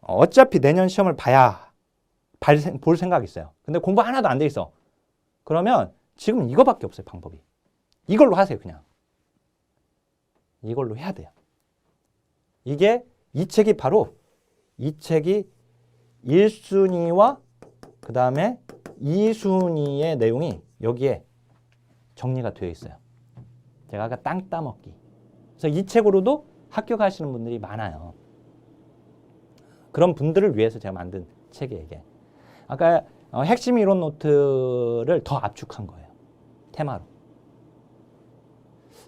어차피 내년 시험을 볼 생각이 있어요. 근데 공부 하나도 안 돼 있어. 그러면 지금 이거밖에 없어요, 방법이. 이걸로 하세요, 그냥. 이걸로 해야 돼요. 이 책이 바로 이 책이 1순위와 그 다음에 2순위의 내용이 여기에 정리가 되어 있어요. 제가 아까 땅 따먹기. 그래서 이 책으로도 합격하시는 분들이 많아요. 그런 분들을 위해서 제가 만든 책이에요, 이게. 아까 핵심 이론 노트를 더 압축한 거예요. 테마로.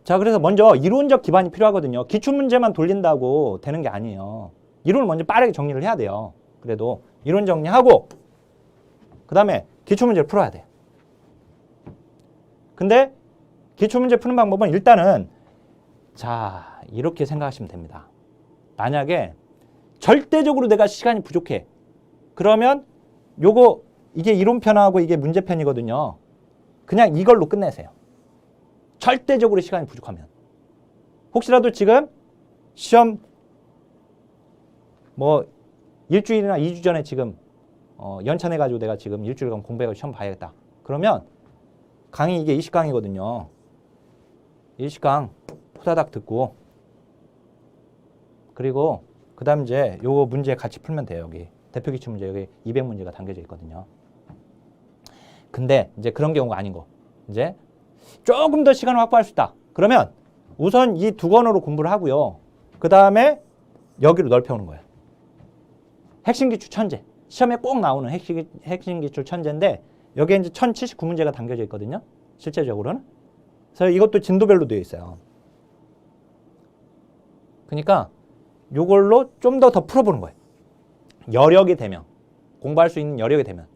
자, 그래서 먼저 이론적 기반이 필요하거든요. 기출문제만 돌린다고 되는 게 아니에요. 이론을 먼저 빠르게 정리를 해야 돼요. 그래도 이론 정리하고 그 다음에 기출문제를 풀어야 돼요. 근데 기출문제 푸는 방법은 일단은 자, 이렇게 생각하시면 됩니다. 만약에 절대적으로 내가 시간이 부족해. 그러면 이게 이론편하고 이게 문제편이거든요. 그냥 이걸로 끝내세요. 절대적으로 시간이 부족하면. 혹시라도 지금 시험 뭐 일주일이나 2주 전에 지금 연찬해가지고 내가 지금 일주일간 공부해가지고 시험 봐야겠다. 그러면 강의 이게 20강이거든요. 20강 후다닥 듣고 그리고 그 다음 이제 요거 문제 같이 풀면 돼요. 여기 대표 기출 문제 여기 200문제가 담겨져 있거든요. 근데 이제 그런 경우가 아닌 거. 이제 조금 더 시간을 확보할 수 있다. 그러면 우선 이 두 권으로 공부를 하고요. 그 다음에 여기로 넓혀오는 거예요. 핵심 기출 천재. 시험에 꼭 나오는 핵심 기출 천재인데 여기에 이제 1079문제가 담겨져 있거든요. 실제적으로는. 그래서 이것도 진도별로 되어 있어요. 그러니까 요걸로 좀 더 풀어보는 거예요. 여력이 되면. 공부할 수 있는 여력이 되면.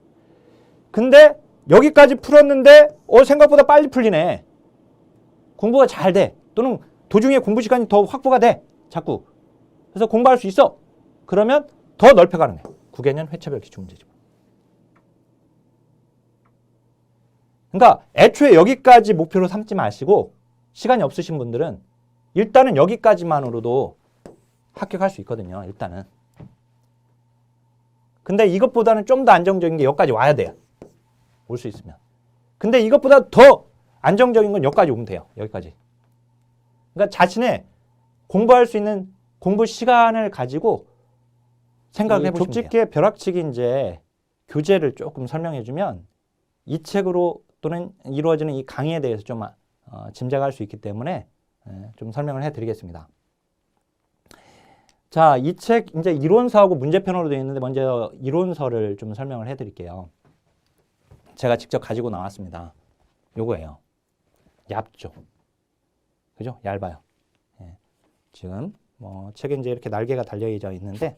근데 여기까지 풀었는데 생각보다 빨리 풀리네. 공부가 잘 돼. 또는 도중에 공부 시간이 더 확보가 돼. 자꾸. 그래서 공부할 수 있어. 그러면 더 넓혀가는 거예요. 9개년 회차별 기출문제집. 그러니까 애초에 여기까지 목표로 삼지 마시고 시간이 없으신 분들은 일단은 여기까지만으로도 합격할 수 있거든요. 일단은. 근데 이것보다는 좀 더 안정적인 게 여기까지 와야 돼요. 올 수 있으면. 근데 이것보다 더 안정적인 건 여기까지 오면 돼요. 여기까지. 그러니까 자신의 공부할 수 있는 공부 시간을 가지고 생각을 해보시면 돼요. 좁집게 벼락치기 이제 교재를 조금 설명해주면 이 책으로 또는 이루어지는 이 강의에 대해서 좀 짐작할 수 있기 때문에 좀 설명을 해드리겠습니다. 자, 이 책 이제 이론서하고 문제편으로 되어 있는데 먼저 이론서를 좀 설명을 해드릴게요. 제가 직접 가지고 나왔습니다. 요거예요. 얇죠. 그죠? 얇아요. 예. 지금 책에 이제 이렇게 날개가 달려져 있는데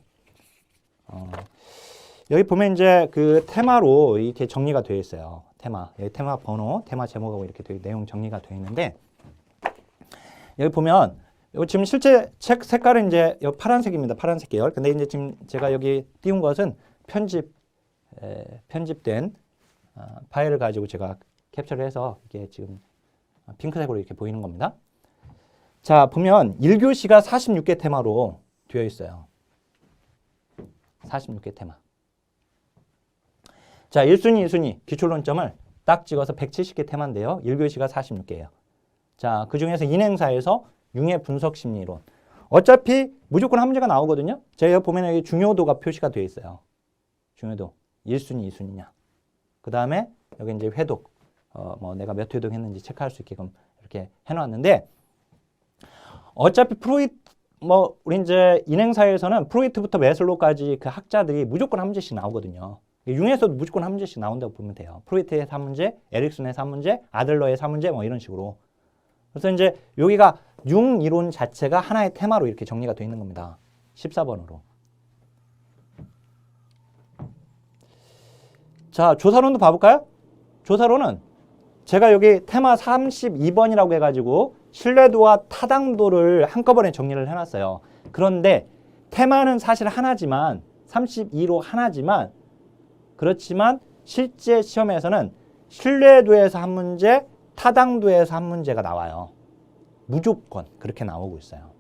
여기 보면 이제 그 테마로 이렇게 정리가 되어 있어요. 테마. 여기 테마 번호, 테마 제목하고 이렇게 내용 정리가 되어 있는데 여기 보면 여기 지금 실제 책 색깔은 이제 여기 파란색입니다. 파란색 계열. 근데 이제 지금 제가 여기 띄운 것은 편집된 파일을 가지고 제가 캡처를 해서 이게 지금 핑크색으로 이렇게 보이는 겁니다. 자, 보면 1교시가 46개 테마로 되어 있어요. 46개 테마. 자, 1순위, 2순위 기출론점을 딱 찍어서 170개 테마인데요. 1교시가 46개예요. 자, 그 중에서 인행사에서 융해 분석 심리론. 어차피 무조건 한 문제가 나오거든요. 제가 보면 여기 중요도가 표시가 되어 있어요. 중요도. 1순위, 2순위냐. 그 다음에 여기 이제 회독. 내가 몇 회독 했는지 체크할 수 있게끔 이렇게 해놨는데 어차피 우리 이제 인행사에서는 프로이트부터 매슬로우까지 그 학자들이 무조건 한 문제씩 나오거든요. 융에서도 무조건 한 문제씩 나온다고 보면 돼요. 프로이트의 3문제, 에릭슨의 3문제, 아들러의 3문제 이런 식으로. 그래서 이제 여기가 융 이론 자체가 하나의 테마로 이렇게 정리가 되어 있는 겁니다. 14번으로. 자, 조사론도 봐볼까요? 조사론은 제가 여기 테마 32번이라고 해가지고 신뢰도와 타당도를 한꺼번에 정리를 해놨어요. 그런데 테마는 사실 하나지만 32로 하나지만 그렇지만 실제 시험에서는 신뢰도에서 한 문제, 타당도에서 한 문제가 나와요. 무조건 그렇게 나오고 있어요.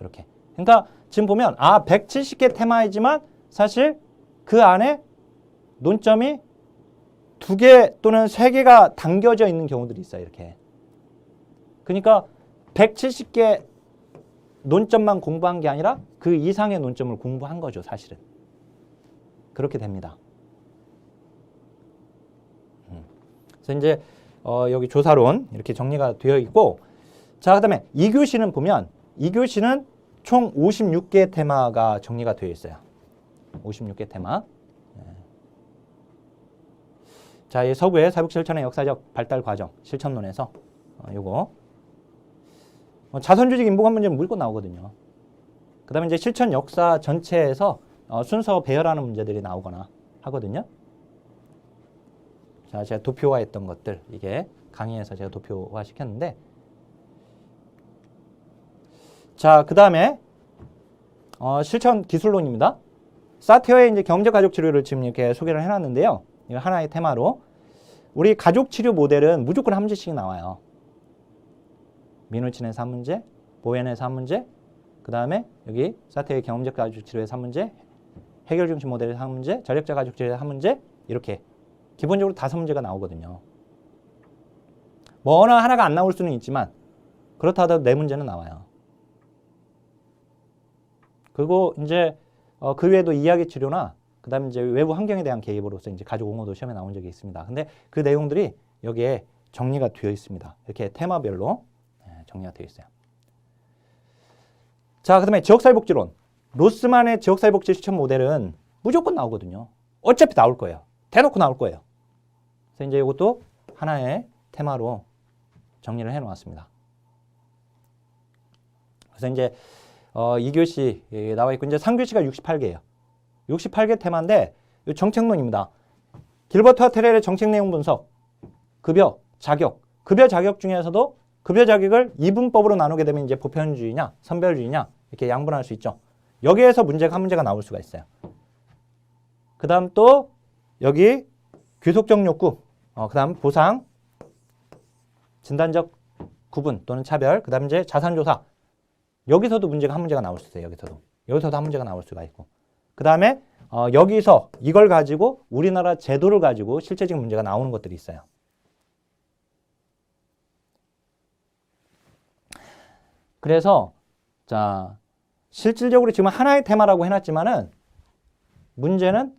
이렇게. 그러니까 지금 보면 170개 테마이지만 사실 그 안에 논점이 2개 또는 3개가 담겨져 있는 경우들이 있어요. 이렇게. 그러니까 170개 논점만 공부한 게 아니라 그 이상의 논점을 공부한 거죠. 사실은. 그렇게 됩니다. 그래서 이제 여기 조사론 이렇게 정리가 되어 있고, 자, 그 다음에 2교시는 보면 2교시는 총 56개 테마가 정리가 되어 있어요. 56개 테마. 자, 이 서구의 사육 실천의 역사적 발달 과정 실천론에서 요거 자선 조직 인보관 문제는 무조건 나오거든요. 그 다음에 이제 실천 역사 전체에서 순서 배열하는 문제들이 나오거나 하거든요. 자, 제가 도표화했던 것들, 이게 강의에서 제가 도표화 시켰는데, 자, 그 다음에 실천 기술론입니다. 사티어의 이제 경제 가족 치료를 지금 이렇게 소개를 해놨는데요. 이거 하나의 테마로 우리 가족 치료 모델은 무조건 한 문제씩 나와요. 미누친에서 한 문제, 보엔에서 한 문제, 그 다음에 여기 사티어의 경험적 가족 치료에서 한 문제, 해결 중심 모델에서 한 문제, 전략자 가족 치료에서 한 문제, 이렇게 기본적으로 5문제가 나오거든요. 뭐 어느 하나가 안 나올 수는 있지만 그렇다 하더라도 4문제는 나와요. 그리고 이제 그 외에도 이야기 치료나 그다음에 이제 외부 환경에 대한 개입으로서 이제 가족 옹호도 시험에 나온 적이 있습니다. 근데 그 내용들이 여기에 정리가 되어 있습니다. 이렇게 테마별로 정리가 되어 있어요. 자, 그다음에 지역사회복지론. 로스만의 지역사회복지 실천 모델은 무조건 나오거든요. 어차피 나올 거예요. 대놓고 나올 거예요. 그래서 이제 이것도 하나의 테마로 정리를 해 놓았습니다. 그래서 이제 2교시 나와 있고, 이제 3교시가 68개예요. 68개 테마인데 정책론입니다. 길버트와 테렐의 정책 내용 분석, 급여, 자격. 급여 자격 중에서도 급여 자격을 이분법으로 나누게 되면 이제 보편주의냐, 선별주의냐 이렇게 양분할 수 있죠. 여기에서 한 문제가 나올 수가 있어요. 그 다음 또 여기 귀속적 욕구, 그 다음 보상, 진단적 구분 또는 차별, 그 다음 이제 자산조사. 여기서도 한 문제가 나올 수 있어요. 여기서도 한 문제가 나올 수가 있고. 그 다음에 여기서 이걸 가지고 우리나라 제도를 가지고 실제적인 문제가 나오는 것들이 있어요. 그래서 자, 실질적으로 지금 하나의 테마라고 해놨지만은 문제는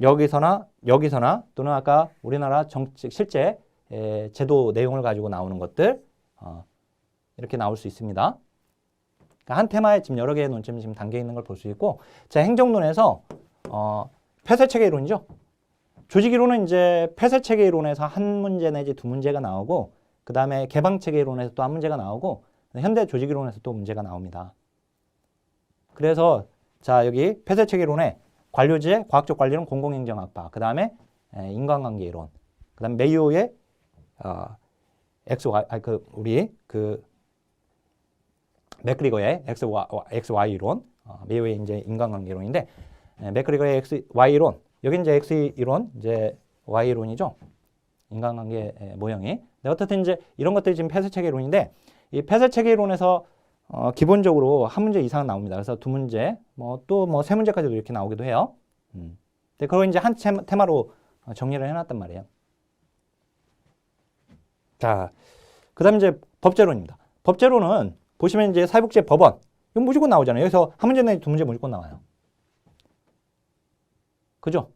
여기서나 또는 아까 우리나라 정책 실제 제도 내용을 가지고 나오는 것들 이렇게 나올 수 있습니다. 그러니까 한 테마에 지금 여러 개의 논점이 지금 담겨 있는 걸 볼 수 있고, 자, 행정론에서 폐쇄체계 이론이죠. 조직 이론은 이제 폐쇄체계 이론에서 한 문제 내지 2문제가 나오고, 그 다음에 개방체계 이론에서 또 한 문제가 나오고, 현대 조직 이론에서 또 문제가 나옵니다. 그래서 자, 여기 폐쇄체계 이론에 관료지의 과학적 관리론, 공공행정학파, 그 다음에 인간관계 이론, 그 다음에 메이오의 맥그리거의 XY 이론, 메이오의 이제 인간관계 이론인데, 맥그리거의 XY 이론, 여기 이제 X 이론, 이제 Y 이론이죠. 인간관계 모형이. 네, 어쨌든 이제 이런 것들이 지금 폐쇄체계 이론인데, 이 폐쇄체계 이론에서 기본적으로 한 문제 이상 나옵니다. 그래서 2문제, 또 3문제까지도 이렇게 나오기도 해요. 근데 그걸 이제 한 테마로 정리를 해놨단 말이에요. 자, 그 다음에 이제 법제론입니다. 법제론은 보시면 이제 사회복지 법원, 이거 무조건 나오잖아요. 여기서 한 문제 내지 2문제 무조건 나와요. 그죠?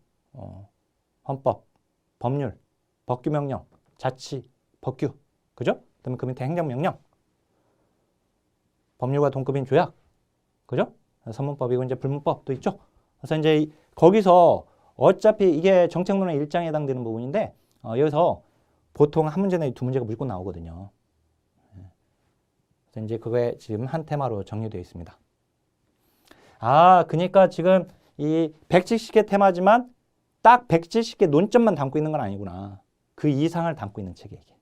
헌법, 법률, 법규명령, 자치, 법규, 그죠? 그다음에 그 밑에 행정명령, 법률과 동급인 조약, 그죠? 선문법이고 이제 불문법도 있죠. 그래서 이제 거기서 어차피 이게 정책론의 1장에 해당되는 부분인데, 여기서 보통 한 문제 내지 2문제가 무조건 나오거든요. 그래서 이제 그게 지금 한 테마로 정리되어 있습니다. 그러니까 지금 이 170개 테마지만 딱 170개 논점만 담고 있는 건 아니구나. 그 이상을 담고 있는 책이에요, 이게.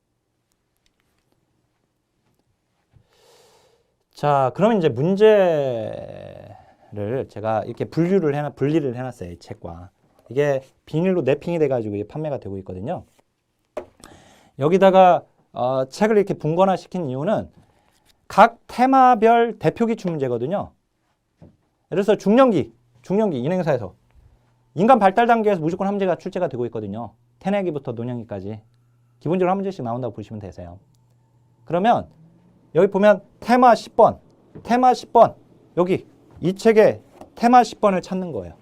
자, 그러면 이제 문제를 제가 이렇게 분리를 해놨어요, 이 책과. 이게 비닐로 랩핑이 돼가지고 판매가 되고 있거든요. 여기다가 책을 이렇게 분권화 시킨 이유는 각 테마별 대표 기출 문제거든요. 예를 들어서 중년기 인행사에서 인간 발달 단계에서 무조건 함재가 출제가 되고 있거든요. 태내기부터 노년기까지 기본적으로 한 문제씩 나온다고 보시면 되세요. 그러면 여기 보면 테마 10번 여기 이 책의 테마 10번을 찾는 거예요.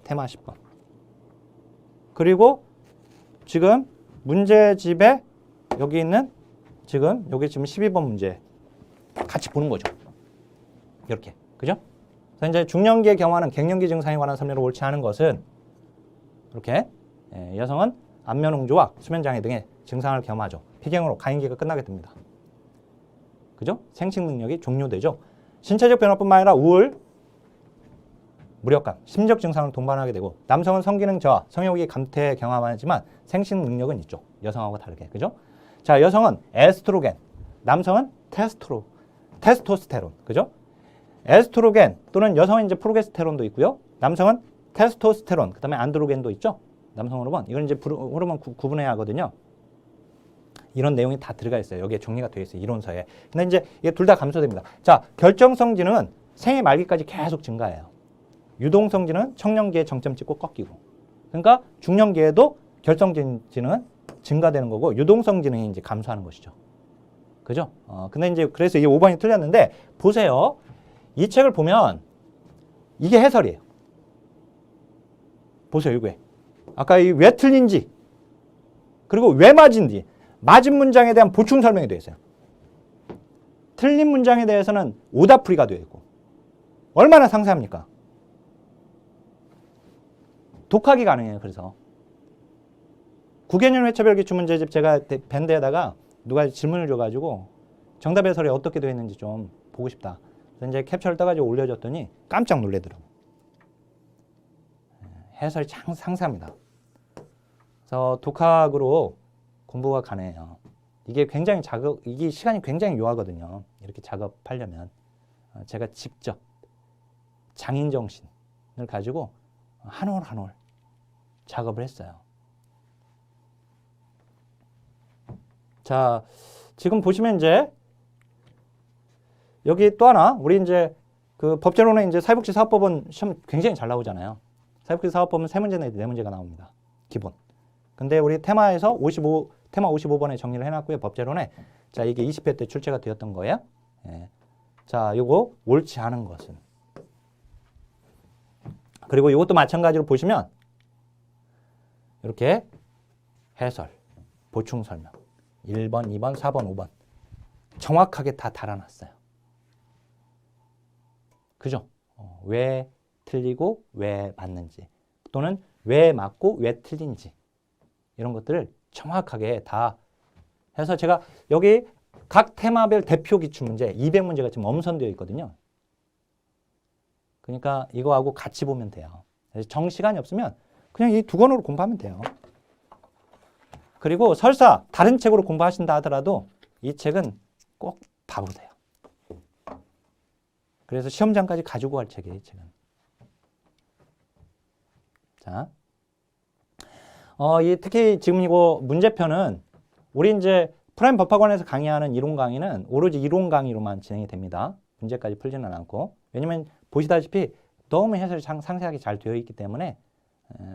테마 10번. 그리고 지금 문제집에 여기 있는 지금 여기 지금 12번 문제 같이 보는 거죠. 이렇게. 그죠? 그래서 이제 중년기의 경우는 갱년기 증상에 관한 설명을 옳지 않은 것은 이렇게 여성은 안면홍조와 수면장애 등의 증상을 겸하죠. 피경으로 가임기가 끝나게 됩니다. 그죠? 생식 능력이 종료되죠. 신체적 변화뿐만 아니라 우울, 무력감, 심적 증상을 동반하게 되고 남성은 성기능 저하, 성욕이 감퇴 경험하지만 생식 능력은 있죠. 여성하고 다르게. 그죠? 자, 여성은 에스트로겐, 남성은 테스토스테론. 그죠? 에스트로겐 또는 여성은 이제 프로게스테론도 있고요. 남성은 테스토스테론, 그다음에 안드로겐도 있죠. 남성 호르몬. 이건 이제 호르몬 구분해야 하거든요. 이런 내용이 다 들어가 있어요. 여기에 정리가 되어 있어요. 이론서에. 근데 이제 이게 둘 다 감소됩니다. 자, 결정성 지능은 생애 말기까지 계속 증가해요. 유동성 지능은 청년기에 정점 찍고 꺾이고. 그러니까 중년기에도 결정 지능은 증가되는 거고 유동성 지능이 이제 감소하는 것이죠. 그죠? 근데 이제 그래서 이게 5번이 틀렸는데 보세요. 이 책을 보면 이게 해설이에요. 보세요, 이게. 아까 이 왜 틀린지 그리고 왜 맞은지 맞은 문장에 대한 보충 설명이 되어 있어요. 틀린 문장에 대해서는 오답풀이가 되어 있고 얼마나 상세합니까? 독학이 가능해요. 그래서 9개년 회차별 기출문제집 제가 밴드에다가 누가 질문을 줘가지고 정답 해설이 어떻게 되어 있는지 좀 보고 싶다. 그래서 이제 캡처를 떠가지고 올려줬더니 깜짝 놀래더라고요. 해설이 참 상세합니다. 그래서 독학으로 공부가 가능해요. 이게 굉장히 이게 시간이 굉장히 요하거든요. 이렇게 작업하려면. 제가 직접 장인정신을 가지고 한 올 한 올 작업을 했어요. 자, 지금 보시면 이제 여기 또 하나 우리 이제 그 법제론에 이제 사회복지 사업법은 시험 굉장히 잘 나오잖아요. 사회복지 사업법은 3문제 내지 4문제가 나옵니다. 기본. 근데 우리 테마에서 테마 55번에 정리를 해놨고요. 법제론에. 자, 이게 20회 때 출제가 되었던 거예요. 예. 자, 요거 옳지 않은 것은. 그리고 이것도 마찬가지로 보시면 이렇게 해설, 보충 설명. 1번, 2번, 4번, 5번. 정확하게 다 달아놨어요. 그죠? 왜 틀리고 왜 맞는지 또는 왜 맞고 왜 틀린지 이런 것들을 정확하게 다 해서 제가 여기 각 테마별 대표 기출문제 200문제가 지금 엄선되어 있거든요. 그러니까 이거하고 같이 보면 돼요. 정시간이 없으면 그냥 이 두 권으로 공부하면 돼요. 그리고 설사 다른 책으로 공부하신다 하더라도 이 책은 꼭 봐보세요. 그래서 시험장까지 가지고 갈 책이에요, 이 책은. 자, 특히 지금 이거 문제편은 우리 이제 프라임 법학원에서 강의하는 이론 강의는 오로지 이론 강의로만 진행이 됩니다. 문제까지 풀지는 않고. 왜냐면 보시다시피 너무 해설이 상세하게 잘 되어 있기 때문에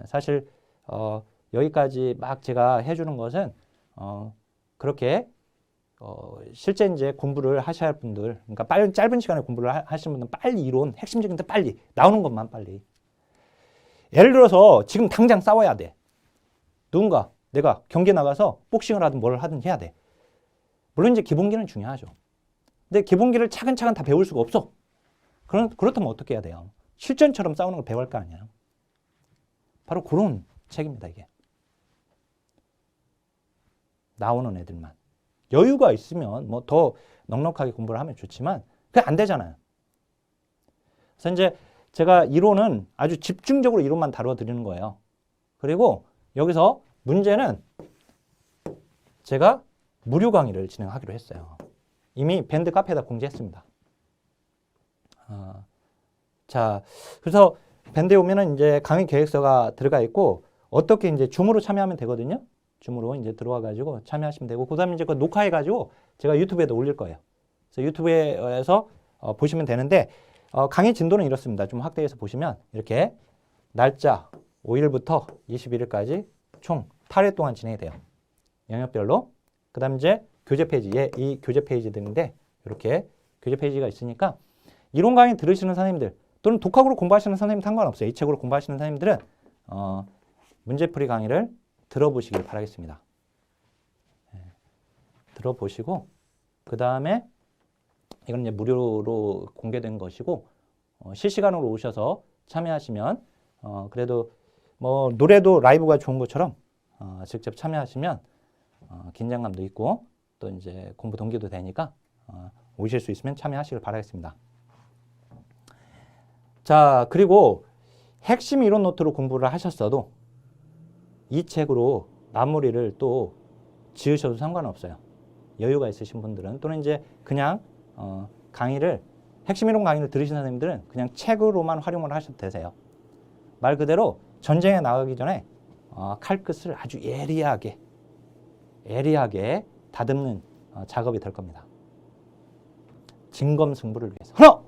사실 여기까지 막 제가 해주는 것은 그렇게 실제 이제 공부를 하셔야 할 분들, 그러니까 짧은 시간에 공부를 하시는 분들은 빨리 이론, 핵심적인데 빨리 나오는 것만 빨리. 예를 들어서 지금 당장 싸워야 돼. 누군가 내가 경기에 나가서 복싱을 하든 뭘 하든 해야 돼. 물론 이제 기본기는 중요하죠. 근데 기본기를 차근차근 다 배울 수가 없어. 그렇다면 어떻게 해야 돼요? 실전처럼 싸우는 걸 배워야 할 거 아니에요. 바로 그런 책입니다, 이게. 나오는 애들만. 여유가 있으면 뭐 더 넉넉하게 공부를 하면 좋지만 그게 안 되잖아요. 그래서 이제 제가 이론은 아주 집중적으로 이론만 다루어 드리는 거예요. 그리고 여기서 문제는 제가 무료 강의를 진행하기로 했어요. 이미 밴드 카페에다 공지했습니다. 자, 그래서 밴드에 오면은 이제 강의 계획서가 들어가 있고 어떻게 이제 줌으로 참여하면 되거든요. 줌으로 이제 들어와 가지고 참여하시면 되고 그다음에 이제 녹화해 가지고 제가 유튜브에도 올릴 거예요. 그래서 유튜브에서 보시면 되는데 강의 진도는 이렇습니다. 좀 확대해서 보시면 이렇게 날짜 5일부터 21일까지 총 8회 동안 진행이 돼요. 영역별로. 그 다음 이제 교재 페이지, 이 교재 페이지들인데 이렇게 교재 페이지가 있으니까 이론 강의 들으시는 선생님들 또는 독학으로 공부하시는 선생님 상관없어요. 이 책으로 공부하시는 선생님들은 문제풀이 강의를 들어보시길 바라겠습니다. 들어보시고 그 다음에 이건 이제 무료로 공개된 것이고 실시간으로 오셔서 참여하시면 그래도 뭐 노래도 라이브가 좋은 것처럼 직접 참여하시면 긴장감도 있고 또 이제 공부 동기도 되니까 오실 수 있으면 참여하시길 바라겠습니다. 자, 그리고 핵심 이론 노트로 공부를 하셨어도 이 책으로 마무리를 또 지으셔도 상관없어요. 여유가 있으신 분들은 또는 이제 그냥 강의를 핵심 이론 강의를 들으시는 선생님들은 그냥 책으로만 활용을 하셔도 되세요. 말 그대로 전쟁에 나가기 전에 칼끝을 아주 예리하게 다듬는 작업이 될 겁니다. 진검승부를 위해서. 하나!